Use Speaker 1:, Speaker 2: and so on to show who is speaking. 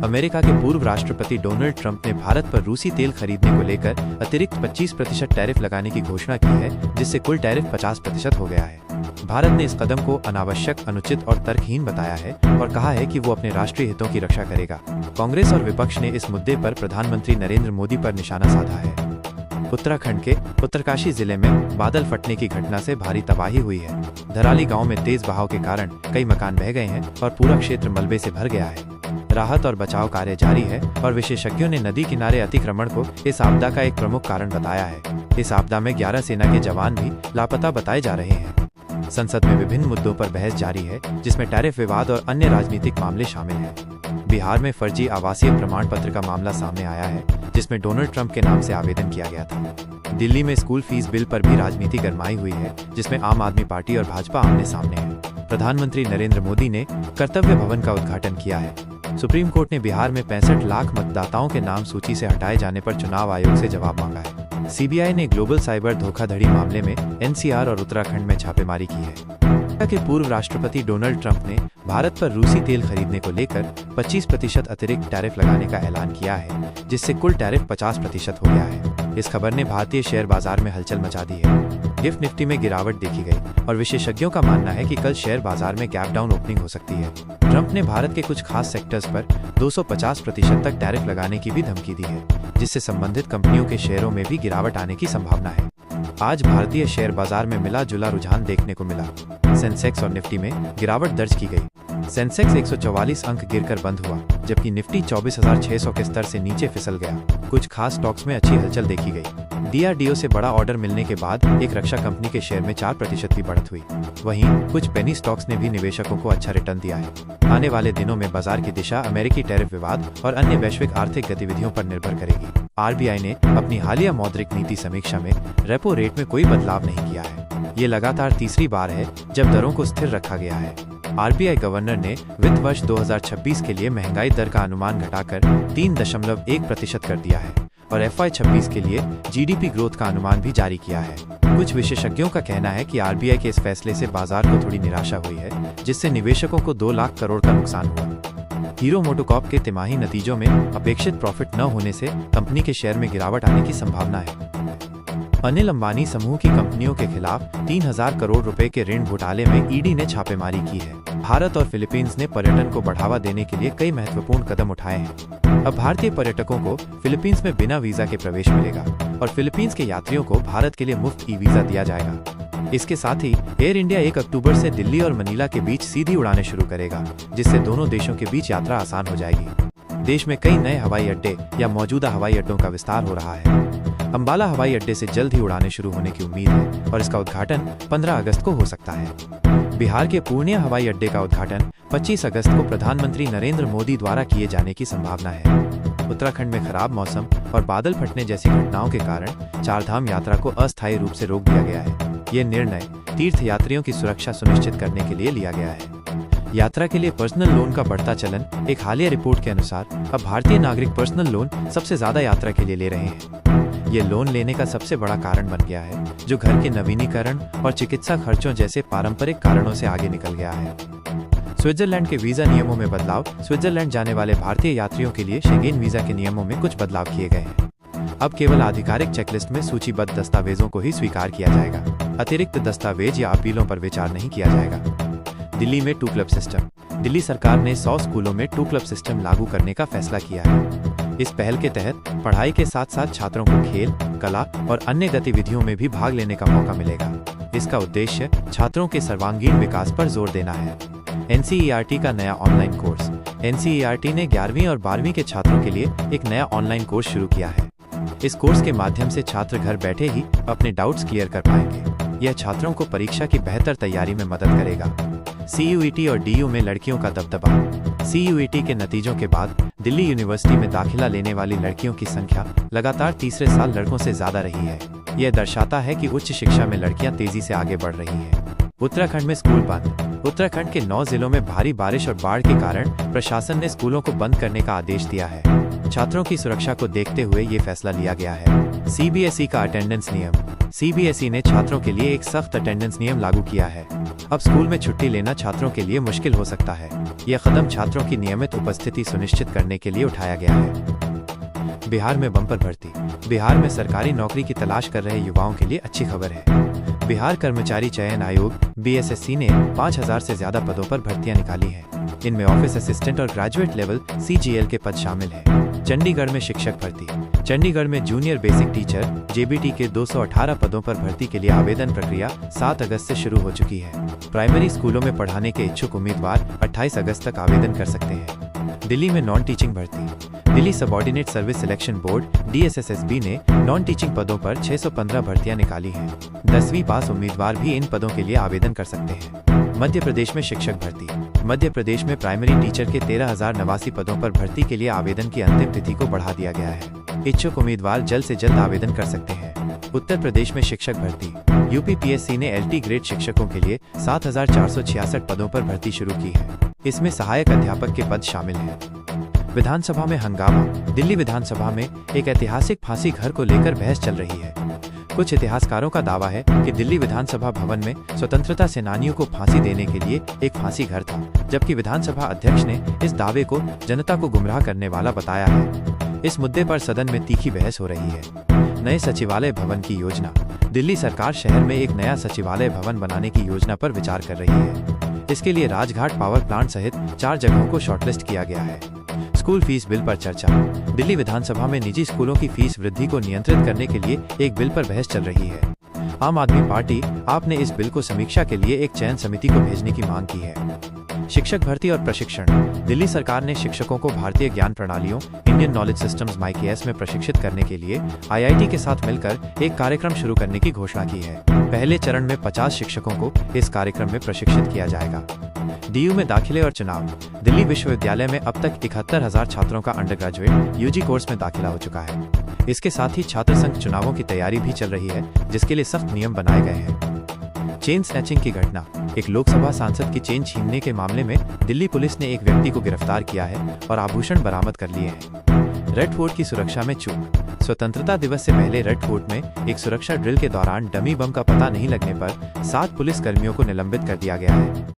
Speaker 1: America के पूर्व राष्ट्रपति डोनाल्ड ट्रंप ने भारत पर रूसी तेल खरीदने को लेकर अतिरिक्त 25% टैरिफ लगाने की घोषणा की है, जिससे कुल टैरिफ 50% हो गया है। भारत ने इस कदम को अनावश्यक, अनुचित और तर्कहीन बताया है और कहा है कि वो अपने राष्ट्रीय हितों की रक्षा करेगा। कांग्रेस और विपक्ष ने इस मुद्दे पर प्रधानमंत्री नरेंद्र मोदी पर निशाना साधा है। उत्तराखंड के उत्तरकाशी जिले में बादल फटने की घटना से भारी तबाही हुई है। धराली गांव में तेज बहाव के कारण कई मकान बह गए हैं और पूरा क्षेत्र मलबे से भर गया है। राहत और बचाव कार्य जारी है और विशेषज्ञों ने नदी किनारे अतिक्रमण को इस आपदा का एक प्रमुख कारण बताया है। इस आपदा में 11 सेना के जवान भी लापता बताए जा रहे हैं। संसद में विभिन्न मुद्दों पर बहस जारी है, जिसमें टैरिफ विवाद और अन्य राजनीतिक मामले शामिल हैं। बिहार में फर्जी आवासीय प्रमाण पत्र का मामला सामने आया है, जिसमें डोनाल्ड ट्रंप के नाम से आवेदन किया गया था। दिल्ली में स्कूल फीस बिल पर भी राजनीति गरमाई हुई है, जिसमें आम आदमी पार्टी और भाजपा आमने सामने है। प्रधानमंत्री नरेंद्र मोदी ने कर्तव्य भवन का उद्घाटन किया है। सुप्रीम कोर्ट ने बिहार में 65 लाख मतदाताओं के नाम सूची से हटाए जाने पर चुनाव आयोग से जवाब मांगा है। सीबीआई ने ग्लोबल साइबर धोखाधड़ी मामले में एनसीआर और उत्तराखंड में छापेमारी की है। अमेरिका के पूर्व राष्ट्रपति डोनाल्ड ट्रंप ने भारत पर रूसी तेल खरीदने को लेकर 25% अतिरिक्त टैरिफ लगाने का ऐलान किया है, जिससे कुल टैरिफ 50% हो गया है। इस खबर ने भारतीय शेयर बाजार में हलचल मचा दी है। गिफ्ट निफ्टी में गिरावट देखी गई और विशेषज्ञों का मानना है कि कल शेयर बाजार में गैप डाउन ओपनिंग हो सकती है। ट्रंप ने भारत के कुछ खास सेक्टर्स पर 250% तक टैरिफ लगाने की भी धमकी दी है, जिससे संबंधित कंपनियों के शेयरों में भी गिरावट आने की संभावना है। आज भारतीय शेयर बाजार में मिला जुला रुझान देखने को मिला। सेंसेक्स और निफ्टी में गिरावट दर्ज की गई। सेंसेक्स 144 अंक गिरकर बंद हुआ, जबकि निफ्टी 24,600 के स्तर से नीचे फिसल गया। कुछ खास स्टॉक्स में अच्छी हलचल देखी गई। डीआरडीओ से बड़ा ऑर्डर मिलने के बाद एक रक्षा कंपनी के शेयर में 4% की बढ़त हुई। वहीं कुछ पेनी स्टॉक्स ने भी निवेशकों को अच्छा रिटर्न दिया है। आने वाले दिनों में बाजार की दिशा अमेरिकी टैरिफ विवाद और अन्य वैश्विक आर्थिक गतिविधियों पर निर्भर करेगी। आरबीआई ने अपनी हालिया मौद्रिक नीति समीक्षा में रेपो रेट में कोई बदलाव नहीं किया है। ये लगातार तीसरी बार है जब दरों को स्थिर रखा गया है। आरबीआई गवर्नर ने वित्त वर्ष 2026 के लिए महंगाई दर का अनुमान घटाकर 3.1% कर दिया है और FY26 के लिए जीडीपी ग्रोथ का अनुमान भी जारी किया है। कुछ विशेषज्ञों का कहना है कि आरबीआई के इस फैसले से बाजार को थोड़ी निराशा हुई है, जिससे निवेशकों को 2 लाख करोड़ का नुकसान हुआ। हीरो मोटोकॉर्प के तिमाही नतीजों में अपेक्षित प्रॉफिट न होने से कंपनी के शेयर में गिरावट आने की संभावना है। अनिल अंबानी समूह की कंपनियों के खिलाफ 3000 करोड़ रुपए के ऋण घोटाले में ईडी ने छापेमारी की है। भारत और फिलीपींस ने पर्यटन को बढ़ावा देने के लिए कई महत्वपूर्ण कदम उठाए हैं। अब भारतीय पर्यटकों को फिलीपींस में बिना वीजा के प्रवेश मिलेगा और फिलीपींस के यात्रियों को भारत के लिए मुफ्त ई वीजा दिया जाएगा। इसके साथ ही एयर इंडिया 1 अक्टूबर से दिल्ली और मनीला के बीच सीधी उड़ानें शुरू करेगा, जिससे दोनों देशों के बीच यात्रा आसान हो जाएगी। देश में कई नए हवाई अड्डे या मौजूदा हवाई अड्डों का विस्तार हो रहा है। अंबाला हवाई अड्डे से जल्द ही उड़ानें शुरू होने की उम्मीद है और इसका उद्घाटन 15 अगस्त को हो सकता है। बिहार के पूर्णिया हवाई अड्डे का उद्घाटन 25 अगस्त को प्रधानमंत्री नरेंद्र मोदी द्वारा किए जाने की संभावना है। उत्तराखंड में खराब मौसम और बादल फटने जैसी घटनाओं के कारण चारधाम यात्रा को अस्थायी रूप से रोक दिया गया है। ये निर्णय तीर्थ यात्रियों की सुरक्षा सुनिश्चित करने के लिए लिया गया है। यात्रा के लिए पर्सनल लोन का बढ़ता चलन। एक हालिया रिपोर्ट के अनुसार अब भारतीय नागरिक पर्सनल लोन सबसे ज्यादा यात्रा के लिए ले रहे हैं। ये लोन लेने का सबसे बड़ा कारण बन गया है, जो घर के नवीनीकरण और चिकित्सा खर्चों जैसे पारंपरिक कारणों से आगे निकल गया है। स्विट्जरलैंड के वीजा नियमों में बदलाव। स्विट्जरलैंड जाने वाले भारतीय यात्रियों के लिए शेंगेन वीजा के नियमों में कुछ बदलाव किए गए हैं। अब केवल आधिकारिक चेकलिस्ट में सूचीबद्ध दस्तावेजों को ही स्वीकार किया जाएगा। अतिरिक्त दस्तावेज या अपीलों पर विचार नहीं किया जाएगा। दिल्ली में 2 क्लब सिस्टम। दिल्ली सरकार ने 100 स्कूलों में 2 क्लब सिस्टम लागू करने का फैसला किया है। इस पहल के तहत पढ़ाई के साथ साथ छात्रों को खेल, कला और अन्य गतिविधियों में भी भाग लेने का मौका मिलेगा। इसका उद्देश्य छात्रों के सर्वांगीण विकास पर जोर देना है। एनसीईआरटी का नया ऑनलाइन कोर्स। एनसीईआरटी ने 11वीं और 12वीं के छात्रों के लिए एक नया ऑनलाइन कोर्स शुरू किया है। इस कोर्स के माध्यम से छात्र घर बैठे ही अपने डाउट्स क्लियर कर पाएंगे। यह छात्रों को परीक्षा की बेहतर तैयारी में मदद करेगा। CUET और DU में लड़कियों का दबदबा। CUET के नतीजों के बाद दिल्ली यूनिवर्सिटी में दाखिला लेने वाली लड़कियों की संख्या लगातार तीसरे साल लड़कों से ज्यादा रही है। यह दर्शाता है कि उच्च शिक्षा में लड़कियां तेजी से आगे बढ़ रही हैं। उत्तराखंड में स्कूल बंद। उत्तराखंड के 9 जिलों में भारी बारिश और बाढ़ के कारण प्रशासन ने स्कूलों को बंद करने का आदेश दिया है। छात्रों की सुरक्षा को देखते हुए ये फैसला लिया गया है। सीबीएसई का अटेंडेंस नियम। सीबीएसई ने छात्रों के लिए एक सख्त अटेंडेंस नियम लागू किया है। अब स्कूल में छुट्टी लेना छात्रों के लिए मुश्किल हो सकता है। यह कदम छात्रों की नियमित उपस्थिति सुनिश्चित करने के लिए उठाया गया है। बिहार में बम्पर भर्ती। बिहार में सरकारी नौकरी की तलाश कर रहे युवाओं के लिए अच्छी खबर है। बिहार कर्मचारी चयन आयोग बीएसएससी ने 5000 से ज्यादा पदों पर भर्तियां निकाली हैं। इनमें ऑफिस असिस्टेंट और ग्रेजुएट लेवल सीजीएल के पद शामिल हैं। चंडीगढ़ में शिक्षक भर्ती। चंडीगढ़ में जूनियर बेसिक टीचर जेबीटी के 218 पदों पर भर्ती के लिए आवेदन प्रक्रिया 7 अगस्त से शुरू हो चुकी है। प्राइमरी स्कूलों में पढ़ाने के इच्छुक उम्मीदवार 28 अगस्त तक आवेदन कर सकते हैं। दिल्ली में नॉन टीचिंग भर्ती। Delhi subordinate service selection board DSSSB ने नॉन टीचिंग पदों पर 615 भर्तियां निकाली हैं। 10वीं पास उम्मीदवार भी इन पदों के लिए आवेदन कर सकते हैं। मध्य प्रदेश में शिक्षक भर्ती। मध्य प्रदेश में प्राइमरी टीचर के 13,089 पदों पर भर्ती के लिए आवेदन की अंतिम तिथि को बढ़ा दिया गया है। इच्छुक उम्मीदवार जल्द से जल्द आवेदन कर सकते हैं। उत्तर प्रदेश में शिक्षक भर्ती। यूपीपीएससी ने LT ग्रेड शिक्षकों के लिए 7,466 पदों पर भर्ती शुरू की है। इसमें सहायक अध्यापक के पद शामिल हैं। विधानसभा में हंगामा। दिल्ली विधानसभा में एक ऐतिहासिक फांसी घर को लेकर बहस चल रही है। कुछ इतिहासकारों का दावा है कि दिल्ली विधानसभा भवन में स्वतंत्रता सेनानियों को फांसी देने के लिए एक फांसी घर था, जबकि विधानसभा अध्यक्ष ने इस दावे को जनता को गुमराह करने वाला बताया है। इस मुद्दे पर सदन में तीखी बहस हो रही है। नए सचिवालय भवन की योजना। दिल्ली सरकार शहर में एक नया सचिवालय भवन बनाने की योजना पर विचार कर रही है। इसके लिए राजघाट पावर प्लांट सहित 4 जगहों को शॉर्टलिस्ट किया गया है। स्कूल फीस बिल पर चर्चा। दिल्ली विधानसभा में निजी स्कूलों की फीस वृद्धि को नियंत्रित करने के लिए एक बिल पर बहस चल रही है। आम आदमी पार्टी आप ने इस बिल को समीक्षा के लिए एक चयन समिति को भेजने की मांग की है। शिक्षक भर्ती और प्रशिक्षण। दिल्ली सरकार ने शिक्षकों को भारतीय ज्ञान प्रणालियों इंडियन नॉलेज सिस्टम्स (IKS) में प्रशिक्षित करने के लिए IIT के साथ मिलकर एक कार्यक्रम शुरू करने की घोषणा की है। पहले चरण में 50 शिक्षकों को इस कार्यक्रम में प्रशिक्षित किया जाएगा। DU में दाखिले और चुनाव। दिल्ली विश्वविद्यालय में अब तक 71,000 छात्रों का अंडर ग्रेजुएट UG कोर्स में दाखिला हो चुका है। इसके साथ ही छात्र संघ चुनावों की तैयारी भी चल रही है, जिसके लिए सख्त नियम बनाए गए हैं। चेन स्नैचिंग की घटना। एक लोकसभा सांसद की चेन छीनने के मामले में दिल्ली पुलिस ने एक व्यक्ति को गिरफ्तार किया है और आभूषण बरामद कर लिए हैं। रेड फोर्ट की सुरक्षा में चूक। स्वतंत्रता दिवस से पहले रेड फोर्ट में एक सुरक्षा ड्रिल के दौरान डमी बम का पता नहीं लगने पर 7 पुलिस कर्मियों को निलंबित कर दिया गया है।